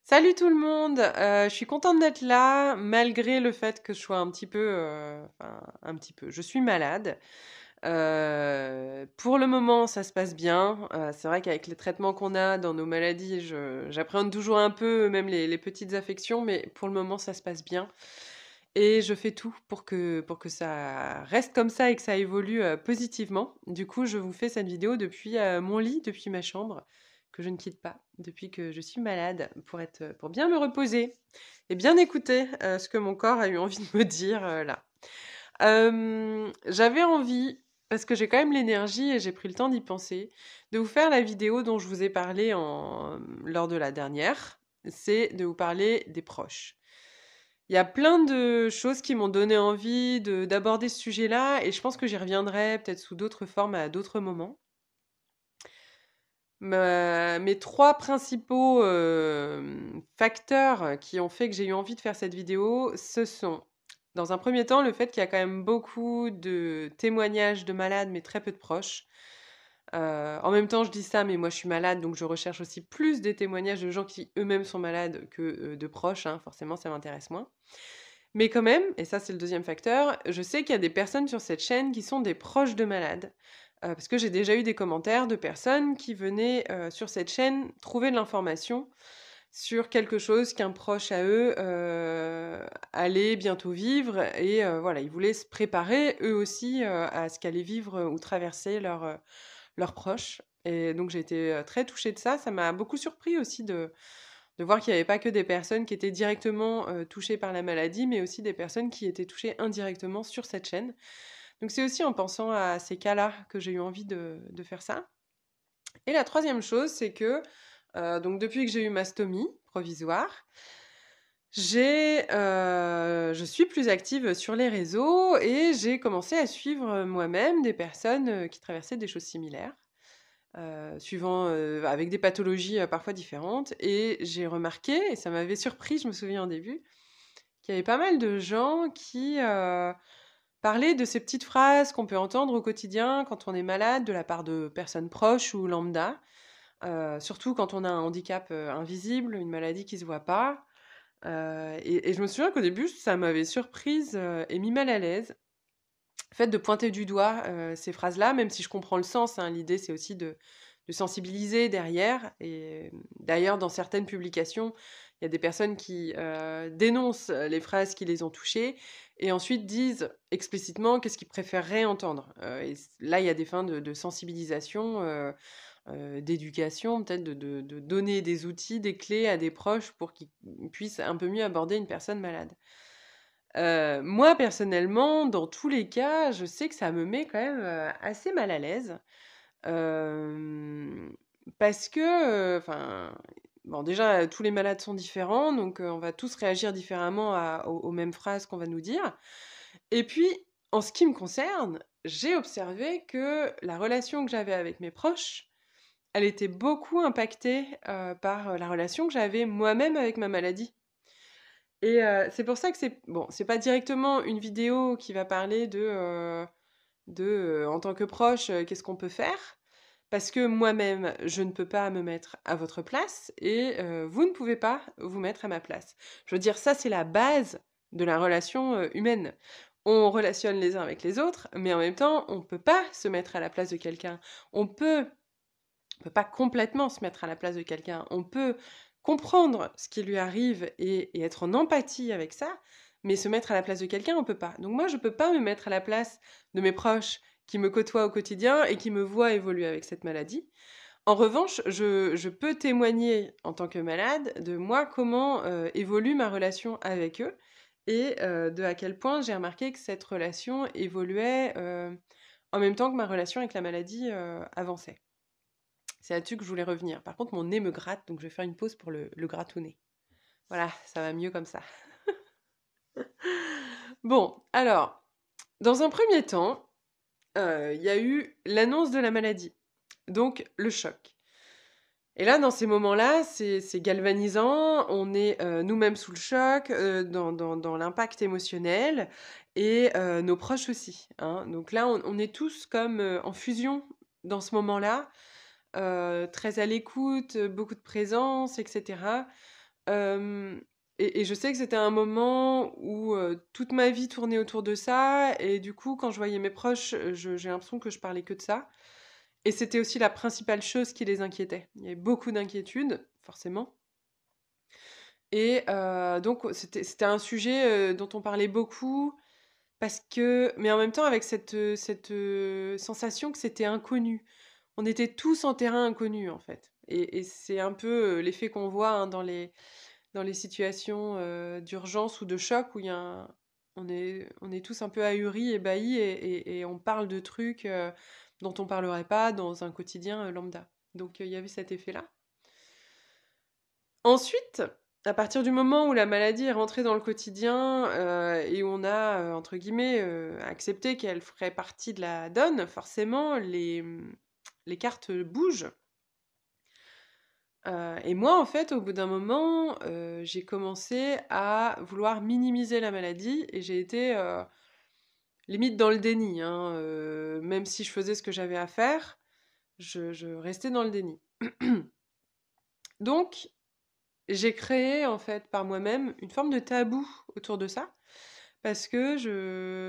Salut tout le monde, je suis contente d'être là, malgré le fait que je sois je suis malade. Pour le moment, ça se passe bien. C'est vrai qu'avec les traitements qu'on a dans nos maladies, j'appréhende toujours un peu, même les petites affections, mais pour le moment, ça se passe bien. Et je fais tout pour que ça reste comme ça et que ça évolue positivement. Du coup, je vous fais cette vidéo depuis mon lit, depuis ma chambre, que je ne quitte pas, depuis que je suis malade, pour bien me reposer et bien écouter ce que mon corps a eu envie de me dire là. J'avais envie, parce que j'ai quand même l'énergie et j'ai pris le temps d'y penser, de vous faire la vidéo dont je vous ai parlé lors de la dernière. C'est de vous parler des proches. Il y a plein de choses qui m'ont donné envie d'aborder ce sujet-là et je pense que j'y reviendrai peut-être sous d'autres formes à d'autres moments. Mes 3 principaux, facteurs qui ont fait que j'ai eu envie de faire cette vidéo, ce sont, dans un premier temps, le fait qu'il y a quand même beaucoup de témoignages de malades, mais très peu de proches. En même temps, je dis ça, mais moi je suis malade, donc je recherche aussi plus des témoignages de gens qui eux-mêmes sont malades que, de proches, hein, forcément ça m'intéresse moins. Mais quand même, et ça c'est le deuxième facteur, je sais qu'il y a des personnes sur cette chaîne qui sont des proches de malades. Parce que j'ai déjà eu des commentaires de personnes qui venaient, sur cette chaîne trouver de l'information sur quelque chose qu'un proche à eux, allait bientôt vivre et voilà, ils voulaient se préparer eux aussi, à ce qu'allait vivre ou traverser leurs proches et donc j'ai été, très touchée de ça. Ça m'a beaucoup surpris aussi de voir qu'il n'y avait pas que des personnes qui étaient directement, touchées par la maladie, mais aussi des personnes qui étaient touchées indirectement sur cette chaîne. Donc c'est aussi en pensant à ces cas-là que j'ai eu envie de faire ça. Et la troisième chose, c'est que, donc depuis que j'ai eu ma stomie provisoire, je suis plus active sur les réseaux et j'ai commencé à suivre, moi-même des personnes, qui traversaient des choses similaires, avec des pathologies, parfois différentes et j'ai remarqué et ça m'avait surpris, je me souviens au début, qu'il y avait pas mal de gens qui, parlaient de ces petites phrases qu'on peut entendre au quotidien quand on est malade de la part de personnes proches ou lambda, surtout quand on a un handicap, invisible, une maladie qui se voit pas, et je me souviens qu'au début, ça m'avait surprise, et mis mal à l'aise. Le fait de pointer du doigt, ces phrases-là, même si je comprends le sens, hein, l'idée c'est aussi de sensibiliser derrière et d'ailleurs dans certaines publications, il y a des personnes qui, dénoncent, les phrases qui les ont touchées et ensuite disent explicitement qu'est-ce qu'ils préféreraient entendre, et là, il y a des fins de sensibilisation, d'éducation, peut-être de donner des outils, des clés à des proches pour qu'ils puissent un peu mieux aborder une personne malade. Moi, personnellement, dans tous les cas, je sais que ça me met quand même, assez mal à l'aise. Hem, Parce que, bon, déjà, tous les malades sont différents, donc on va tous réagir différemment aux mêmes phrases qu'on va nous dire. Et puis, en ce qui me concerne, j'ai observé que la relation que j'avais avec mes proches, elle était beaucoup impactée, par, la relation que j'avais moi-même avec ma maladie. Et c'est pour ça que c'est pas directement une vidéo qui va parler en tant que proche, qu'est-ce qu'on peut faire? Parce que moi-même, je ne peux pas me mettre à votre place et vous ne pouvez pas vous mettre à ma place. Je veux dire, ça, c'est la base de la relation, humaine. On relationne les uns avec les autres, mais en même temps, on peut pas se mettre à la place de quelqu'un. On peut pas complètement se mettre à la place de quelqu'un. On peut comprendre ce qui lui arrive et être en empathie avec ça, mais se mettre à la place de quelqu'un, on peut pas. Donc moi, je peux pas me mettre à la place de mes proches qui me côtoient au quotidien et qui me voient évoluer avec cette maladie. En revanche, je peux témoigner en tant que malade de moi, comment, évolue ma relation avec eux et de à quel point j'ai remarqué que cette relation évoluait, en même temps que ma relation avec la maladie, avançait. C'est là-dessus que je voulais revenir. Par contre, mon nez me gratte, donc je vais faire une pause pour le gratouner. Voilà, ça va mieux comme ça. Bon, alors, dans un premier temps, il y a eu l'annonce de la maladie, donc le choc. Et là, dans ces moments-là, c'est galvanisant, on est, nous-mêmes sous le choc, dans l'impact émotionnel et nos proches aussi, hein. Donc là, on est tous comme, en fusion dans ce moment-là, très à l'écoute, beaucoup de présence et cetera. Hem et je sais que c'était un moment où, toute ma vie tournait autour de ça et du coup, quand je voyais mes proches, j'ai l'impression que je parlais que de ça et c'était aussi la principale chose qui les inquiétait. Il y avait beaucoup d'inquiétudes, forcément et donc c'était un sujet, dont on parlait beaucoup parce que mais en même temps avec cette sensation que c'était inconnu. On était tous en terrain inconnu, en fait et c'est un peu, l'effet qu'on voit, hein, dans les situations, d'urgence ou de choc où il y a un on est tous un peu ahuris, ébahis et on parle de trucs, dont on parlerait pas dans un quotidien, lambda. Donc il y avait cet effet-là. Ensuite, à partir du moment où la maladie est rentrée dans le quotidien, et où on a, entre guillemets, accepté qu'elle ferait partie de la donne, forcément les cartes bougent. Et moi, en fait, au bout d'un moment, j'ai commencé à vouloir minimiser la maladie et j'ai été, limite dans le déni, hein, même si je faisais ce que j'avais à faire, je restais dans le déni. Donc j'ai créé, en fait, par moi-même, une forme de tabou autour de ça parce que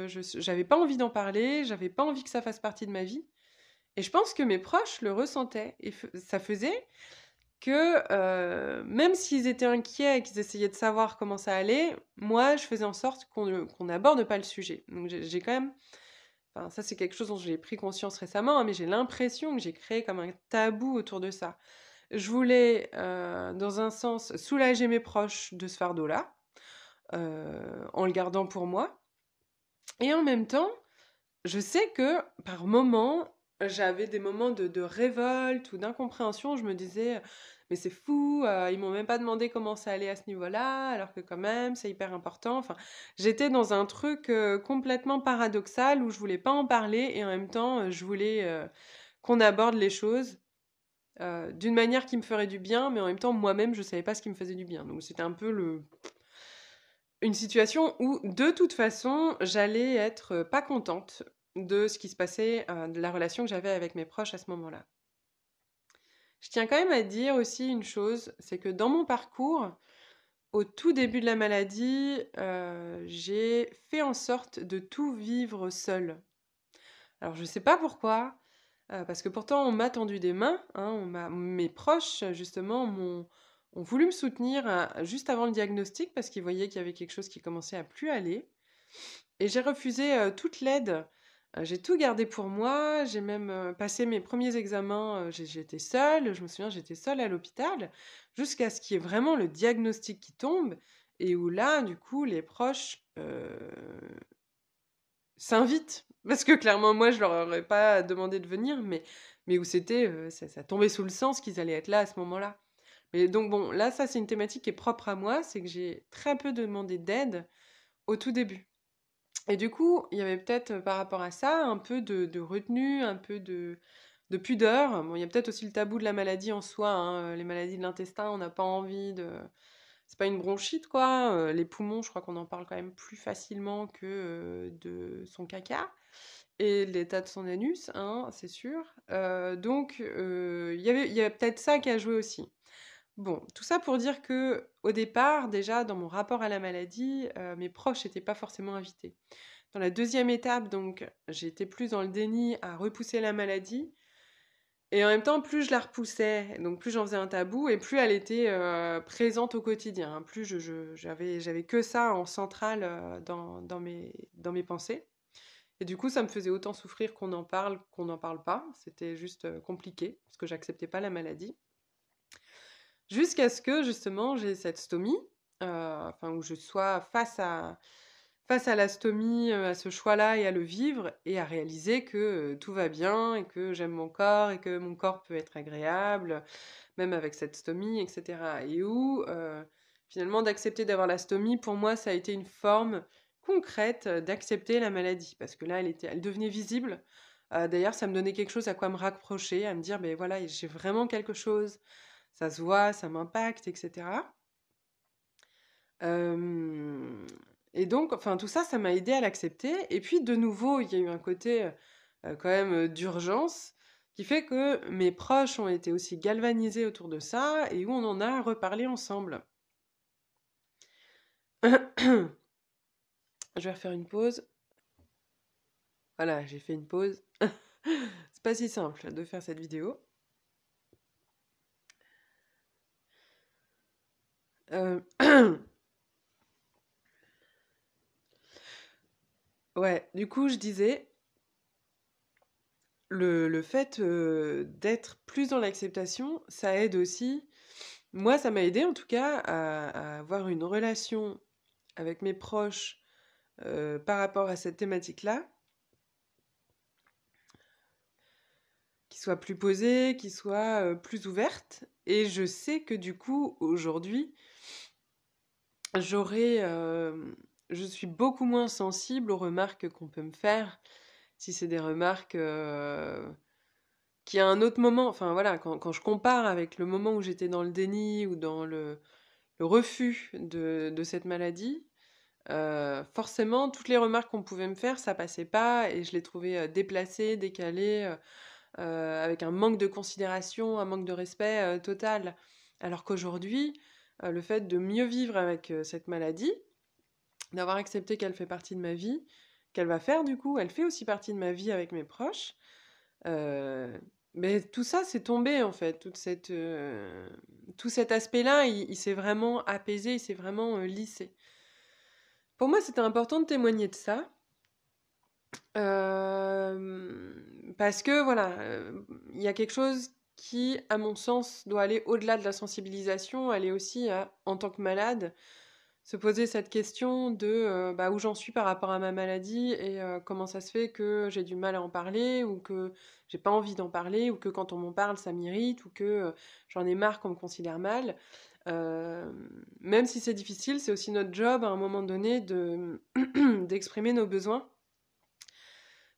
j'avais pas envie d'en parler, j'avais pas envie que ça fasse partie de ma vie et je pense que mes proches le ressentaient et ça faisait que, même s'ils étaient inquiets et qu'ils essayaient de savoir comment ça allait, moi, je faisais en sorte qu'on n'aborde pas le sujet. Donc j'ai quand même enfin ça, c'est quelque chose dont j'ai pris conscience récemment, hein, mais j'ai l'impression que j'ai créé comme un tabou autour de ça. Je voulais, dans un sens, soulager mes proches de ce fardeau-là, en le gardant pour moi et en même temps, je sais que, par moments, j'avais des moments de révolte ou d'incompréhension. Je me disais: «Mais c'est fou, ils m'ont même pas demandé comment ça allait à ce niveau-là, alors que quand même, c'est hyper important». Enfin, j'étais dans un truc, complètement paradoxal où je voulais pas en parler et en même temps, je voulais, qu'on aborde les choses, d'une manière qui me ferait du bien, mais en même temps, moi-même, je savais pas ce qui me faisait du bien. Donc c'était un peu une situation où, de toute façon, j'allais être, pas contente de ce qui se passait, de la relation que j'avais avec mes proches à ce moment-là. Je tiens quand même à dire aussi une chose, c'est que dans mon parcours, au tout début de la maladie, j'ai fait en sorte de tout vivre seule. Alors je sais pas pourquoi, parce que pourtant on m'a tendu des mains, hein, mes proches justement ont voulu me soutenir, juste avant le diagnostic parce qu'ils voyaient qu'il y avait quelque chose qui commençait à plus aller et j'ai refusé, toute l'aide. J'ai tout gardé pour moi, j'ai même, passé mes premiers examens, j'étais seule, je me souviens, j'étais seule à l'hôpital, jusqu'à ce qu'il y ait vraiment le diagnostic qui tombe et où là, du coup, les proches, s'invitent. Parce que clairement, moi, je leur aurais pas demandé de venir, mais où c'était, ça tombait sous le sens qu'ils allaient être là à ce moment-là. Mais donc bon, là, ça, c'est une thématique qui est propre à moi, c'est que j'ai très peu demandé d'aide au tout début. Et du coup, il y avait peut-être, par rapport à ça, un peu de retenue, un peu de pudeur. Bon, il y a peut-être aussi le tabou de la maladie en soi, hein, les maladies de l'intestin, on n'a pas envie de c'est pas une bronchite, quoi, les poumons, je crois qu'on en parle quand même plus facilement que, de son caca et de l'état de son anus, hein, c'est sûr. Donc il y avait peut-être ça qui a joué aussi. Bon, tout ça pour dire que au départ, déjà, dans mon rapport à la maladie, mes proches n'étaient pas forcément invités. Dans la deuxième étape, donc, j'étais plus dans le déni à repousser la maladie et en même temps, plus je la repoussais, donc plus j'en faisais un tabou et plus elle était, présente au quotidien, hein. Plus j'avais que ça en centrale, dans mes pensées et du coup, ça me faisait autant souffrir qu'on en parle, qu'on n'en parle pas. C'était juste, compliqué parce que j'acceptais pas la maladie. Jusqu'à ce que justement j'ai cette stomie, enfin où je sois face à la stomie, à ce choix-là et à le vivre et à réaliser que, tout va bien et que j'aime mon corps et que mon corps peut être agréable, même avec cette stomie et cetera et où, finalement d'accepter d'avoir la stomie pour moi ça a été une forme concrète, d'accepter la maladie. Parce que là elle devenait visible, d'ailleurs ça me donnait quelque chose à quoi me raccrocher, à me dire: «Beh voilà, j'ai vraiment quelque chose, ça se voit, ça m'impacte et cetera». Hem et donc enfin tout ça, ça m'a aidée à l'accepter et puis de nouveau, il y a eu un côté, quand même, d'urgence qui fait que mes proches ont été aussi galvanisés autour de ça et où on en a reparlé ensemble. Je vais refaire une pause. Voilà, j'ai fait une pause. C'est pas si simple de faire cette vidéo. Euh, Ouais, du coup, je disais, le fait d'être plus dans l'acceptation, ça aide aussi. Moi, ça m'a aidé en tout cas à avoir une relation avec mes proches par rapport à cette thématique-là, qui soit plus posée, qui soit plus ouverte. Et je sais que du coup, aujourd'hui, j'aurais, je suis beaucoup moins sensible aux remarques qu'on peut me faire, si c'est des remarques qui à un autre moment, enfin voilà, quand je compare avec le moment où j'étais dans le déni ou dans le refus de cette maladie, forcément, toutes les remarques qu'on pouvait me faire, ça passait pas et je les trouvais déplacées, décalées, avec un manque de considération, un manque de respect total. Alors qu'aujourd'hui, le fait de mieux vivre avec cette maladie, d'avoir accepté qu'elle fait partie de ma vie, qu'elle va faire du coup, elle fait aussi partie de ma vie avec mes proches, mais tout ça, c'est tombé en fait, tout cet aspect-là, il s'est vraiment apaisé, il s'est vraiment lissé. Pour moi, c'était important de témoigner de ça, parce que voilà, il y a quelque chose qui, à mon sens, doit aller au-delà de la sensibilisation, aller aussi à, en tant que malade, se poser cette question de bah, où j'en suis par rapport à ma maladie et comment ça se fait que j'ai du mal à en parler ou que j'ai pas envie d'en parler ou que quand on m'en parle ça m'irrite ou que j'en ai marre qu'on me considère mal. Même si c'est difficile, c'est aussi notre job à un moment donné de d'exprimer nos besoins.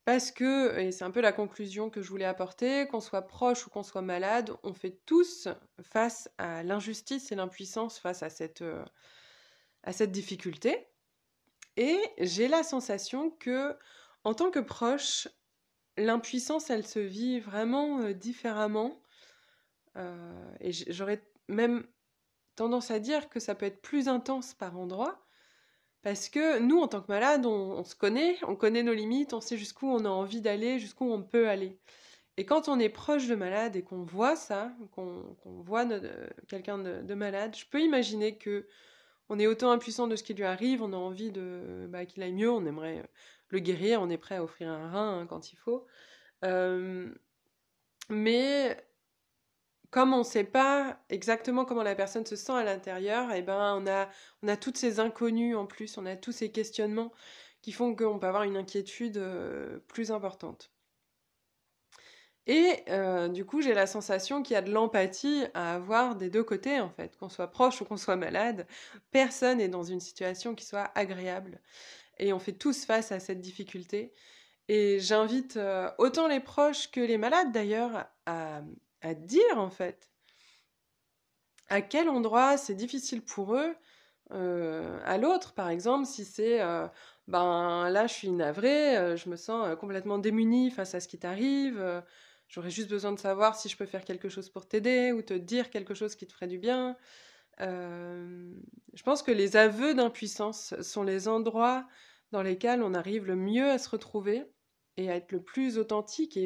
Parce que, et c'est un peu la conclusion que je voulais apporter, qu'on soit proche ou qu'on soit malade, on fait tous face à l'injustice et l'impuissance face à cette difficulté. Et j'ai la sensation que, en tant que proche, l'impuissance, elle se vit vraiment différemment. Et j'aurais même tendance à dire que ça peut être plus intense par endroits. Parce que nous, en tant que malade, on se connaît, on connaît nos limites, on sait jusqu'où on a envie d'aller, jusqu'où on peut aller. Et quand on est proche de malade et qu'on voit ça, qu'on voit quelqu'un de malade, je peux imaginer que on est autant impuissant de ce qui lui arrive, on a envie bah, qu'il aille mieux, on aimerait le guérir, on est prêt à offrir un rein hein, quand il faut. Euh, mais comme on ne sait pas exactement comment la personne se sent à l'intérieur, eh ben on a toutes ces inconnues en plus, on a tous ces questionnements qui font qu'on peut avoir une inquiétude plus importante. Et du coup, j'ai la sensation qu'il y a de l'empathie à avoir des deux côtés, en fait. Qu'on soit proche ou qu'on soit malade, personne n'est dans une situation qui soit agréable. Et on fait tous face à cette difficulté. Et j'invite autant les proches que les malades, d'ailleurs, à dire, en fait, à quel endroit c'est difficile pour eux, à l'autre, par exemple, si c'est ben là, je suis navrée, je me sens complètement démunie face à ce qui t'arrive, j'aurais juste besoin de savoir si je peux faire quelque chose pour t'aider ou te dire quelque chose qui te ferait du bien. Je pense que les aveux d'impuissance sont les endroits dans lesquels on arrive le mieux à se retrouver et à être le plus authentique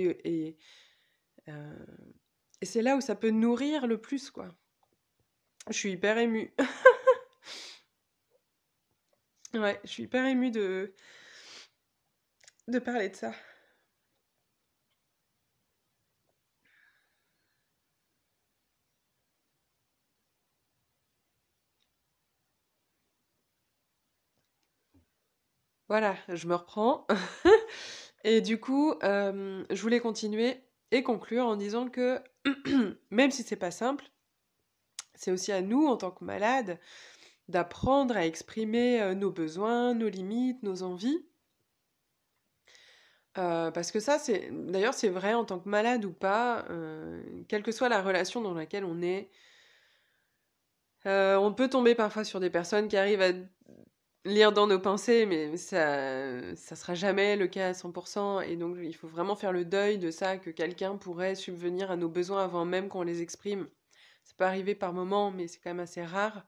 euh, et c'est là où ça peut nourrir le plus, quoi. Je suis hyper émue. Ouais, je suis hyper émue de parler de ça. Voilà, je me reprends. Et du coup, je voulais continuer et conclure en disant que même si c'est pas simple, c'est aussi à nous, en tant que malades, d'apprendre à exprimer nos besoins, nos limites, nos envies. Parce que ça, d'ailleurs, c'est vrai en tant que malade ou pas, quelle que soit la relation dans laquelle on est. On peut tomber parfois sur des personnes qui arrivent à lire dans nos pensées, mais ça sera jamais le cas à 100%. Et donc, il faut vraiment faire le deuil de ça, que quelqu'un pourrait subvenir à nos besoins avant même qu'on les exprime. Ça peut arriver par moments, mais c'est quand même assez rare.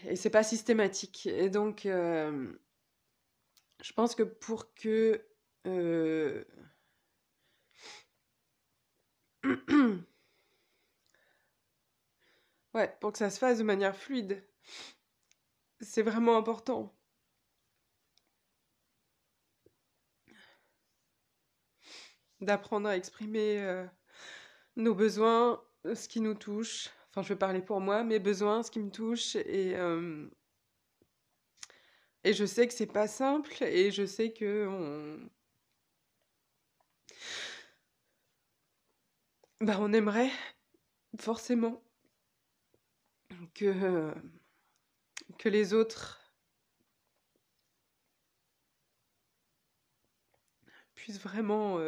et c'est pas systématique. Et donc, je pense que pour que ouais, pour que ça se fasse de manière fluide, c'est vraiment important d'apprendre à exprimer nos besoins, ce qui nous touche. Enfin, je vais parler pour moi, mes besoins, ce qui me touche. Et je sais que c'est pas simple, et je sais que on aimerait forcément que, que les autres puissent vraiment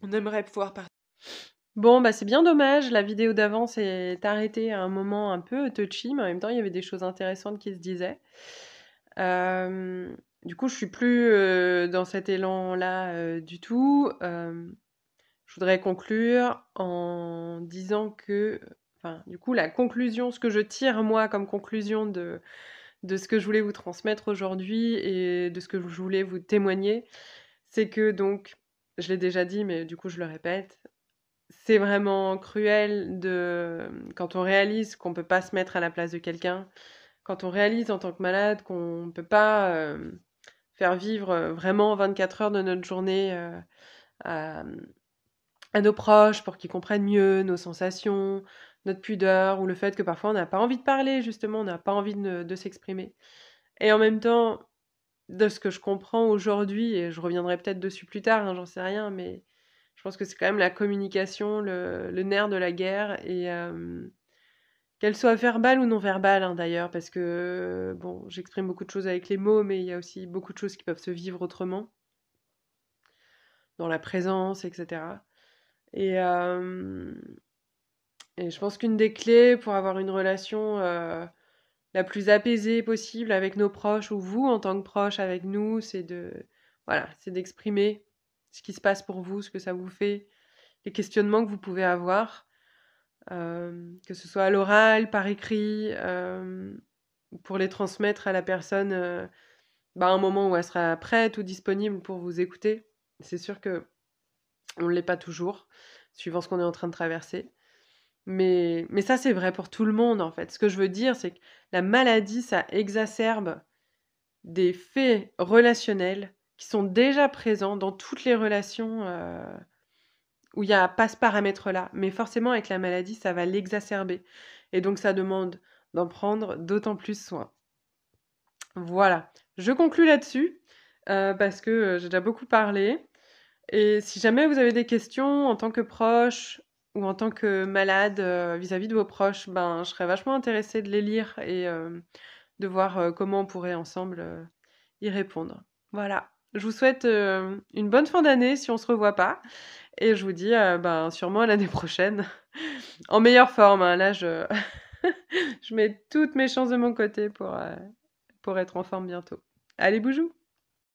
on aimerait pouvoir partager. Bon, bah c'est bien dommage, la vidéo d'avant s'est arrêtée à un moment un peu touchy, mais en même temps, il y avait des choses intéressantes qui se disaient. Du coup, je suis plus dans cet élan-là du tout. Je voudrais conclure en disant que, enfin, du coup, la conclusion, ce que je tire moi comme conclusion de ce que je voulais vous transmettre aujourd'hui et de ce que je voulais vous témoigner, c'est que donc, je l'ai déjà dit, mais du coup, je le répète, c'est vraiment cruel quand on réalise qu'on peut pas se mettre à la place de quelqu'un, quand on réalise en tant que malade qu'on peut pas faire vivre vraiment 24 heures de notre journée à, à nos proches pour qu'ils comprennent mieux nos sensations, notre pudeur, ou le fait que parfois on n'a pas envie de parler, justement, on n'a pas envie de s'exprimer. Et en même temps, de ce que je comprends aujourd'hui, et je reviendrai peut-être dessus plus tard, hein, j'en sais rien, mais je pense que c'est quand même la communication, le nerf de la guerre, et qu'elle soit verbale ou non verbale, hein, d'ailleurs, parce que, bon, j'exprime beaucoup de choses avec les mots, mais il y a aussi beaucoup de choses qui peuvent se vivre autrement, dans la présence, etc. Et, et je pense qu'une des clés pour avoir une relation la plus apaisée possible avec nos proches, ou vous en tant que proche avec nous, c'est d'exprimer ce qui se passe pour vous, ce que ça vous fait, les questionnements que vous pouvez avoir, que ce soit à l'oral, par écrit, pour les transmettre à la personne à un moment où elle sera prête ou disponible pour vous écouter. C'est sûr que on ne l'est pas toujours, suivant ce qu'on est en train de traverser. Mais ça, c'est vrai pour tout le monde, en fait. Ce que je veux dire, c'est que la maladie, ça exacerbe des faits relationnels qui sont déjà présents dans toutes les relations où il n'y a pas ce paramètre-là. Mais forcément, avec la maladie, ça va l'exacerber. Et donc, ça demande d'en prendre d'autant plus soin. Voilà. Je conclus là-dessus parce que j'ai déjà beaucoup parlé. Et si jamais vous avez des questions en tant que proche ou en tant que malade vis-à-vis de vos proches, je serais vachement intéressée de les lire et de voir comment on pourrait ensemble y répondre. Voilà. Je vous souhaite une bonne fin d'année si on se revoit pas. Et je vous dis sûrement à l'année prochaine. En meilleure forme, hein. Là, je mets toutes mes chances de mon côté pour être en forme bientôt. Allez, boujou!